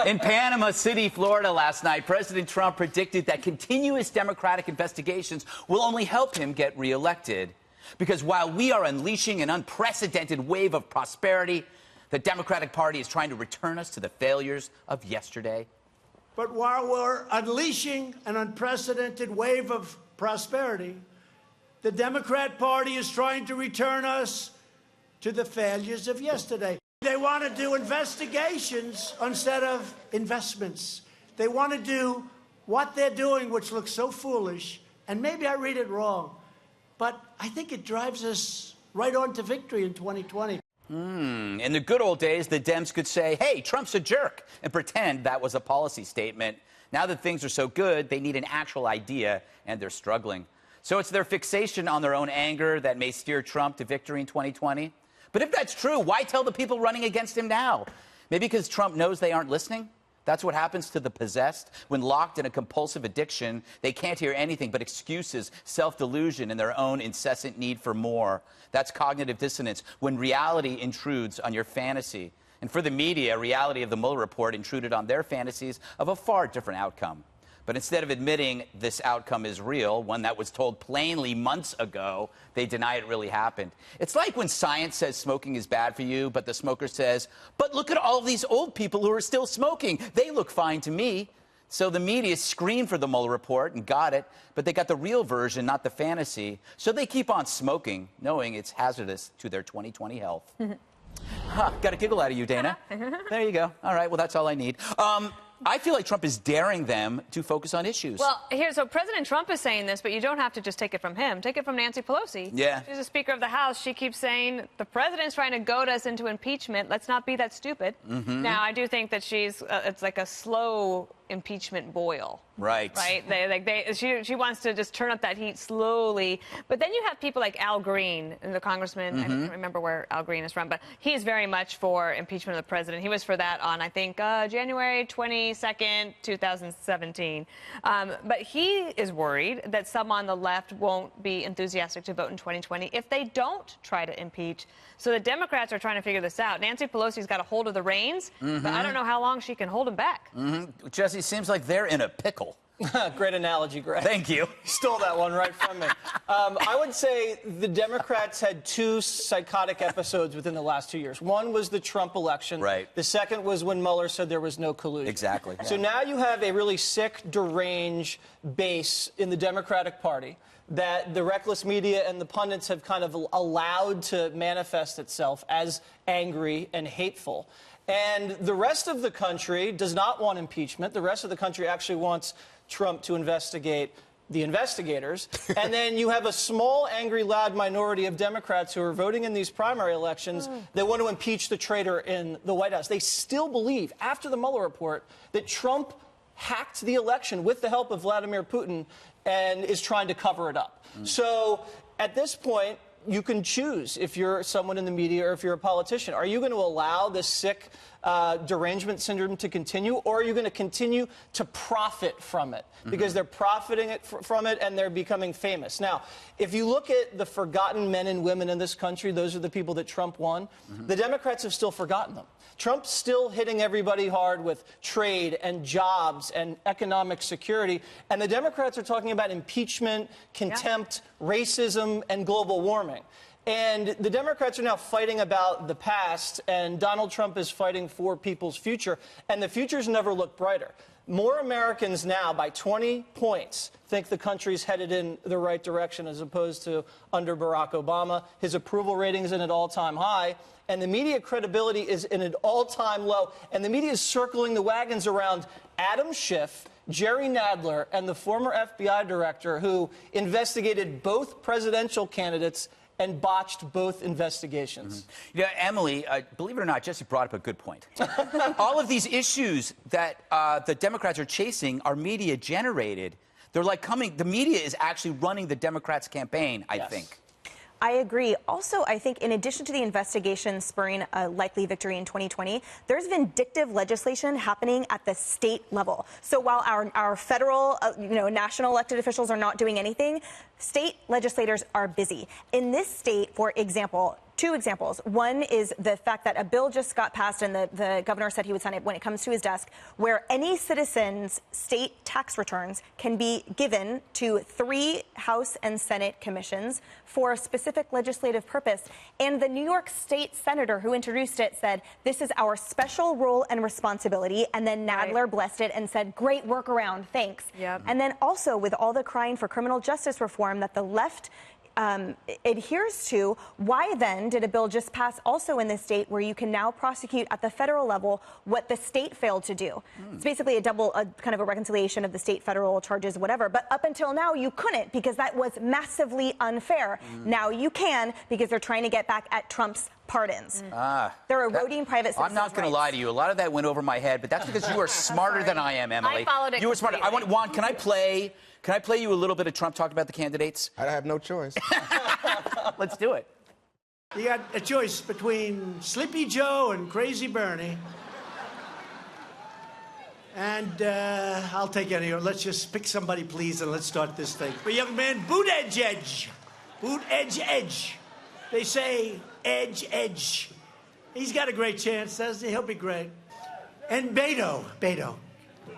In Panama City, Florida last night, President Trump predicted that continuous Democratic investigations will only help him get reelected. Because while we are unleashing an unprecedented wave of prosperity, the Democratic Party is trying to return us to the failures of yesterday. But while we're unleashing an unprecedented wave of prosperity, the Democrat Party is trying to return us to the failures of yesterday. They want to do investigations instead of investments. They want to do what they're doing, which looks so foolish, and maybe I read it wrong, but I think it drives us right on to victory in 2020. In the good old days, the Dems could say, hey, Trump's a jerk, and pretend that was a policy statement. Now that things are so good, they need an actual idea, and they're struggling. So it's their fixation on their own anger that may steer Trump to victory in 2020. But if that's true, why tell the people running against him now? Maybe because Trump knows they aren't listening? That's what happens to the possessed. When locked in a compulsive addiction, they can't hear anything but excuses, self-delusion, and their own incessant need for more. That's cognitive dissonance, when reality intrudes on your fantasy. And for the media, reality of the Mueller report intruded on their fantasies of a far different outcome. But instead of admitting this outcome is real, one that was told plainly months ago, they deny it really happened. It's like when science says smoking is bad for you, but the smoker says, but look at all these old people who are still smoking. They look fine to me. So the media screamed for the Mueller report and got it, but they got the real version, not the fantasy. So they keep on smoking, knowing it's hazardous to their 2020 health. Got a giggle out of you, Dana. There you go. All right, well, that's all I need. I feel like Trump is daring them to focus on issues. Well, so President Trump is saying this, but you don't have to just take it from him. Take it from Nancy Pelosi. Yeah. She's the Speaker of the House. She keeps saying, the president's trying to goad us into impeachment. Let's not be that stupid. Now, I do think that it's like a slow impeachment boil. Right. Right? She wants to just turn up that heat slowly. But then you have people like Al Green, the congressman. I don't remember where Al Green is from, but he's very much for impeachment of the president. He was for that on, I think, January 22nd, 2017. But he is worried that some on the left won't be enthusiastic to vote in 2020 if they don't try to impeach. So the Democrats are trying to figure this out. Nancy Pelosi's got a hold of the reins, but I don't know how long she can hold them back. Jesse, seems like they're in a pickle. Great analogy, Greg. Thank you. Stole that one right from me. I would say the Democrats had two psychotic episodes within the last 2 years. One was the Trump election. Right. The second was when Mueller said there was no collusion. Exactly. So now you have a really sick, deranged base in the Democratic Party that the reckless media and the pundits have kind of allowed to manifest itself as angry and hateful. And the rest of the country does not want impeachment. The rest of the country actually wants Trump to investigate the investigators. And then you have a small, angry, loud minority of Democrats who are voting in these primary elections that want to impeach the traitor in the White House. They still believe, after the Mueller report, that Trump hacked the election with the help of Vladimir Putin and is trying to cover it up. So at this point, you can choose if you're someone in the media or if you're a politician. Are you going to allow this sick derangement syndrome to continue, or are you going to continue to profit from it? Because they're profiting from it and they're becoming famous. Now, if you look at the forgotten men and women in this country, those are the people that Trump won. The Democrats have still forgotten them. Trump's still hitting everybody hard with trade and jobs and economic security. And the Democrats are talking about impeachment, contempt, racism, and global warming. And the Democrats are now fighting about the past, and Donald Trump is fighting for people's future. And the future's never looked brighter. More Americans now, by 20 points, think the country's headed in the right direction as opposed to under Barack Obama. His approval rating is at an all-time high, and the media credibility is in an all-time low. And the media is circling the wagons around Adam Schiff, Jerry Nadler, and the former FBI director who investigated both presidential candidates and botched both investigations. Yeah, Emily, believe it or not, Jesse brought up a good point. All of these issues that the Democrats are chasing are media-generated. They're like the media is actually running the Democrats' campaign, I think. I agree. Also, I think in addition to the investigation spurring a likely victory in 2020, there's vindictive legislation happening at the state level. So while our federal, national elected officials are not doing anything, state legislators are busy. In this state, for example, two examples. One is the fact that a bill just got passed, and the governor said he would sign it when it comes to his desk, where any citizen's state tax returns can be given to 3 House and Senate commissions for a specific legislative purpose. And the New York State senator who introduced it said, this is our special role and responsibility. And then Nadler blessed it and said, great workaround, thanks. Yep. And then also with all the crying for criminal justice reform that the left adheres to, why then did a bill just pass also in this state where you can now prosecute at the federal level what the state failed to do? It's basically a kind of a reconciliation of the state federal charges, whatever. But up until now, you couldn't because that was massively unfair. Now you can because they're trying to get back at Trump's pardons. They're eroding private citizens' I'm not going to lie to you. A lot of that went over my head, but that's because you are smarter than I am, Emily. I followed it You were smarter. completely. Juan, can I play you a little bit of Trump talking about the candidates? I have no choice. Let's do it. You got a choice between Sleepy Joe and Crazy Bernie. And I'll take any. Let's just pick somebody, please, and let's start this thing. A young man, boot edge. They say edge. He's got a great chance, doesn't he? He'll be great. And Beto.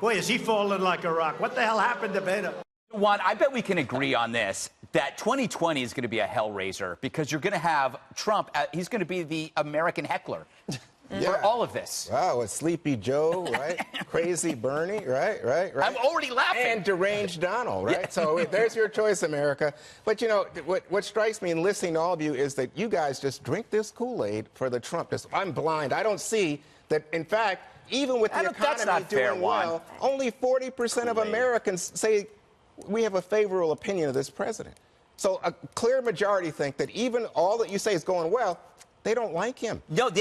Boy, is he falling like a rock. What the hell happened to Beto? Juan, I bet we can agree on this, that 2020 is going to be a hellraiser because you're going to have Trump, he's going to be the American heckler for all of this. Wow, a Sleepy Joe, right? Crazy Bernie, right? I'm already laughing. And deranged Donald, right? So there's your choice, America. But, you know, what strikes me in listening to all of you is that you guys just drink this Kool-Aid for the Trump. I'm blind. I don't see that, in fact, even with the economy doing well, only 40% of Americans say we have a favorable opinion of this president. So a clear majority think that even all that you say is going well, they don't like him. No, but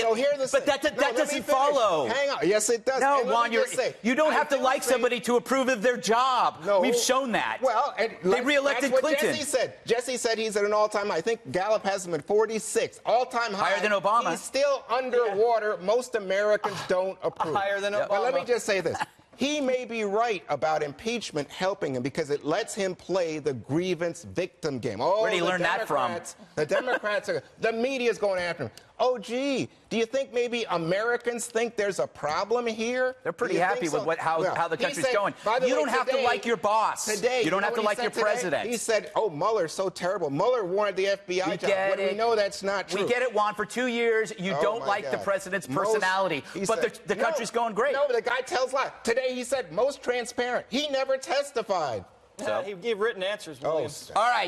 that doesn't follow. Hang on. Yes, it does. No, Juan, you don't have to like somebody to approve of their job. No. We've shown that. Well, they reelected that's what Clinton. Jesse said. Jesse said he's at an all-time high. I think Gallup has him at 46. All-time high. Higher than Obama. He's still underwater. Most Americans don't approve. Higher than Obama. But let me just say this. He may be right about impeachment helping him because it lets him play the grievance victim game. Oh, where did he learn that from? The Democrats the media's going after him. Oh, gee, do you think maybe Americans think there's a problem here? They're pretty happy with how the country's going. You don't have to like your boss. You don't have to like your president. He said, oh, Mueller's so terrible. Mueller wanted the FBI job. When we know that's not true. We get it, Juan. For 2 years, you don't like the president's personality. But the country's going great. No, but the guy tells lies. Today he said most transparent. He never testified. He gave written answers, William. All right.